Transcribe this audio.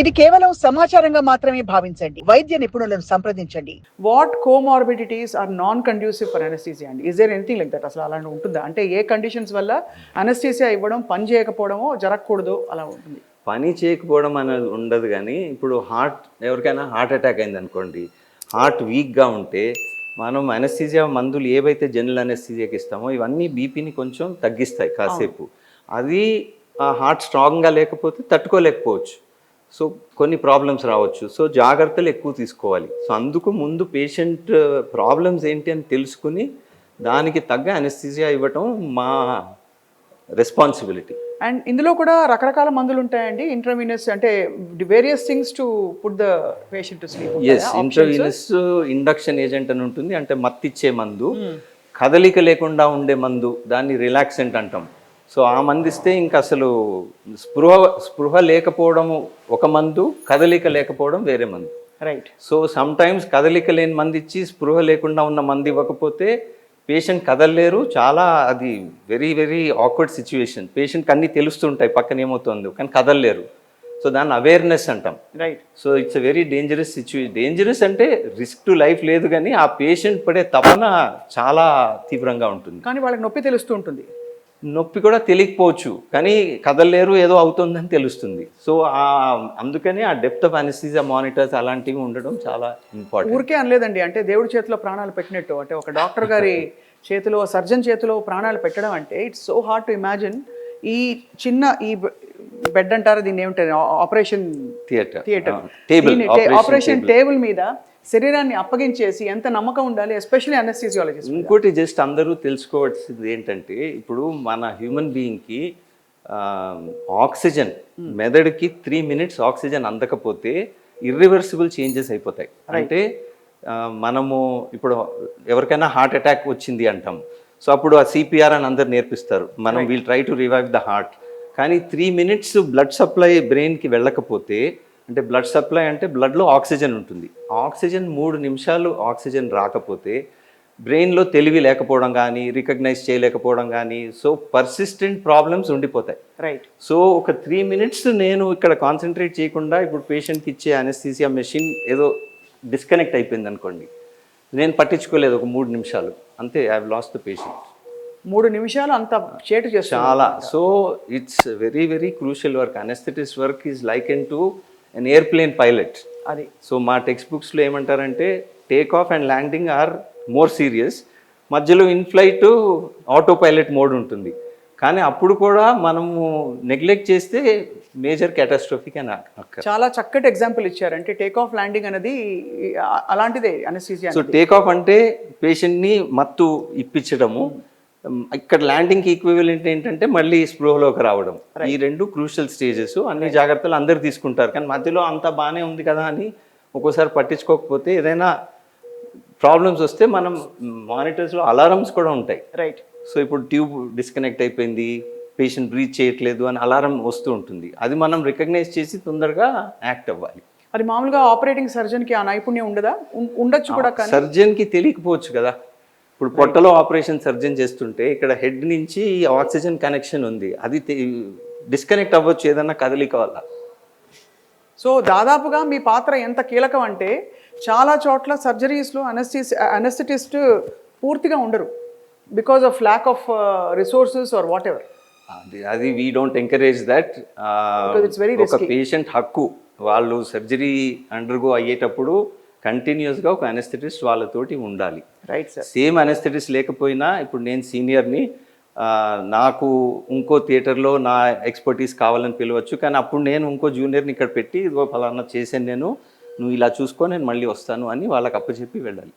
ఇది కేవలం సమాచారంగా మాత్రమే భావించండి. వైద్య నిపుణులను సంప్రదించండి. What comorbidities are non conducive for anaesthesia అండి? Is there anything like that? అసలు అలాంటి ఉంటుందా? అంటే ఏ కండిషన్స్ వల్ల అనెస్థీసియా ఇవ్వడం పని చేయకపోవడమో జరగకూడదు అలా ఉంటుంది? పని చేయకపోవడం అనేది ఉండదు, కానీ ఇప్పుడు ఎవరికైనా హార్ట్ అటాక్ అయింది అనుకోండి, హార్ట్ వీక్గా ఉంటే మనం అనెస్థీసియా మందులు ఏవైతే జనరల్ అనెస్థీసియాకి ఇస్తామో ఇవన్నీ బీపీని కొంచెం తగ్గిస్తాయి కాసేపు. అది ఆ హార్ట్ స్ట్రాంగ్గా లేకపోతే తట్టుకోలేకపోవచ్చు. సో కొన్ని ప్రాబ్లమ్స్ రావచ్చు. సో జాగ్రత్తలు ఎక్కువ తీసుకోవాలి. సో అందుకు ముందు పేషెంట్ ప్రాబ్లమ్స్ ఏంటి అని తెలుసుకుని దానికి తగ్గ అనెస్థీసియా ఇవ్వటం మా రెస్పాన్సిబిలిటీ. అండ్ ఇందులో కూడా రకరకాల మందులు ఉంటాయండి, ఇంట్రావీనస్ అంటే various things to put the patient to sleep. Yes, intravenous induction agent అని ఉంటుంది, అంటే మత్తిచ్చే మందు. కదలిక లేకుండా ఉండే మందు, దాన్ని రిలాక్సెంట్ అంటాం. సో ఆ మందు ఇస్తే ఇంకా అసలు స్పృహ లేకపోవడము ఒక మందు, కదలిక లేకపోవడం వేరే మందు. రైట్. సో సమ్ టైమ్స్ కదలిక లేని మంది ఇచ్చి స్పృహ లేకుండా ఉన్న మందు ఇవ్వకపోతే పేషెంట్ కదలలేరు. చాలా అది వెరీ వెరీ ఆక్వర్డ్ సిచ్యువేషన్. పేషెంట్కి అన్నీ తెలుస్తుంటాయి పక్కన ఏమవుతుందో, కానీ కదలలేరు. సో దాన్ని అవేర్నెస్ అంటాం. Right. So it's a very dangerous situation. Dangerous అంటే రిస్క్ టు లైఫ్ లేదు, కానీ ఆ పేషెంట్ పడే తపన చాలా తీవ్రంగా ఉంటుంది. కానీ వాళ్ళకి నొప్పి తెలుస్తూ ఉంటుంది. నొప్పి కూడా తెలియకపోవచ్చు, కానీ కదలలేరు, ఏదో అవుతుందని తెలుస్తుంది. సో అందుకని ఆ డెప్త్ ఆఫ్ అనెస్థీసియా మానిటర్స్ అలాంటివి ఉండడం చాలా ఇంపార్టెంట్. ఊరికే అనలేదండి, అంటే దేవుడి చేతిలో ప్రాణాలు పెట్టినట్టు. అంటే ఒక డాక్టర్ గారి చేతిలో, సర్జన్ చేతిలో ప్రాణాలు పెట్టడం అంటే it's so hard to imagine. ఈ బెడ్ అంటారు దీన్ని, ఏమిటంటే ఆపరేషన్ థియేటర్, ఆపరేషన్ టేబుల్ మీద శరీరాన్ని అప్పగించేసి ఎంత నమ్మకం ఉండాలి, ఎస్పెషల్లీ అనెస్థీసియాలజిస్ట్. ఇంకోటి జస్ట్ అందరూ తెలుసుకోవాల్సింది ఏంటంటే, ఇప్పుడు మన హ్యూమన్ బీయింగ్కి ఆక్సిజన్, మెదడుకి 3 minutes ఆక్సిజన్ అందకపోతే ఇర్రివర్సిబుల్ చేంజెస్ అయిపోతాయి. అంటే మనము ఇప్పుడు ఎవరికైనా హార్ట్ అటాక్ వచ్చింది అంటాం. సో అప్పుడు ఆ సిపిఆర్ అని అందరు నేర్పిస్తారు, మనం will try to revive the heart. కానీ 3 minutes బ్లడ్ సప్లై బ్రెయిన్కి వెళ్ళకపోతే, అంటే బ్లడ్ సప్లై అంటే బ్లడ్లో ఆక్సిజన్ ఉంటుంది, ఆక్సిజన్ 3 నిమిషాలు ఆక్సిజన్ రాకపోతే బ్రెయిన్లో తెలివి లేకపోవడం కానీ, రికగ్నైజ్ చేయలేకపోవడం కానీ, సో పర్సిస్టెంట్ ప్రాబ్లమ్స్ ఉండిపోతాయి. రైట్. సో ఒక 3 minutes నేను ఇక్కడ కాన్సన్ట్రేట్ చేయకుండా, ఇప్పుడు పేషెంట్కి ఇచ్చే అనెస్థీసియా మెషిన్ ఏదో డిస్కనెక్ట్ అయిపోయింది అనుకోండి, నేను పట్టించుకోలేదు ఒక 3 నిమిషాలు, అంతే, I have lost the patient. 3 నిమిషాలు అంత చేటు చేస్తారు చాలా. So it's very very crucial work. Anaesthetist work is liken to an airplane pilot. అది. సో మా టెక్స్ట్ బుక్స్లో ఏమంటారంటే take off and landing are more serious, మధ్యలో in flight auto pilot mode ఉంటుంది. కానీ అప్పుడు కూడా మనము నెగ్లెక్ట్ చేస్తే మేజర్ క్యాటాస్ట్రోఫిక్ అని అక్కడ. చాలా చక్కటి ఎగ్జాంపుల్ ఇచ్చారు. అంటే టేక్ ఆఫ్ ల్యాండింగ్ అనేది అలాంటిదే అనెస్థీసియా. సో టేక్ ఆఫ్ అంటే పేషెంట్ని మత్తు ఇప్పించడము, ఇక్కడ ల్యాండింగ్కి ఈక్వివలెంట్ ఏంటంటే మళ్ళీ స్పృహలోకి రావడం. ఈ 2 క్రూషియల్ స్టేజెస్. అన్ని జాగ్రత్తలు అందరు తీసుకుంటారు, కానీ మధ్యలో అంతా బాగానే ఉంది కదా అని ఒక్కోసారి పట్టించుకోకపోతే ఏదైనా ప్రాబ్లమ్స్ వస్తే మనం మానిటర్స్లో అలారమ్స్ కూడా ఉంటాయి. రైట్. సో ఇప్పుడు ట్యూబ్ డిస్కనెక్ట్ అయిపోయింది, పేషెంట్ బ్రీత్ చేయట్లేదు అని అలారం వస్తూ ఉంటుంది. అది మనం రికగ్నైజ్ చేసి తొందరగా యాక్ట్ అవ్వాలి. అది మామూలుగా ఆపరేటింగ్ సర్జన్కి ఆ నైపుణ్యం ఉండదా? ఉండొచ్చు కూడా, కానీ సర్జన్కి తెలియకపోవచ్చు కదా. ఇప్పుడు పొట్టలో ఆపరేషన్ సర్జన్ చేస్తుంటే ఇక్కడ హెడ్ నుంచి ఆక్సిజన్ కనెక్షన్ ఉంది, అది డిస్కనెక్ట్ అవ్వచ్చు ఏదన్నా కదలిక వల్ల. సో దాదాపుగా మీ పాత్ర ఎంత కీలకం అంటే, చాలా చోట్ల సర్జరీస్లో అనెస్థెటిస్ట్ పూర్తిగా ఉండరు because of lack of resources or whatever. అది వీ డోంట్ ఎంకరేజ్ దట్. ఒక పేషెంట్ హక్కు, వాళ్ళు సర్జరీ అండర్గో అయ్యేటప్పుడు కంటిన్యూస్గా ఒక అనెస్థెటిస్ట్ వాళ్ళతోటి ఉండాలి. Right sir. సేమ్ అనెస్థెటిస్ట్ లేకపోయినా, ఇప్పుడు నేను సీనియర్ని, నాకు ఇంకో థియేటర్లో నా ఎక్స్పర్టీస్ కావాలని పిలవచ్చు, కానీ అప్పుడు నేను ఇంకో జూనియర్ని ఇక్కడ పెట్టి ఇదిగో ఫలానా చేశాను నేను, నువ్వు ఇలా చూసుకో, నేను మళ్ళీ వస్తాను అని వాళ్ళకి అప్పచెప్పి వెళ్ళాలి.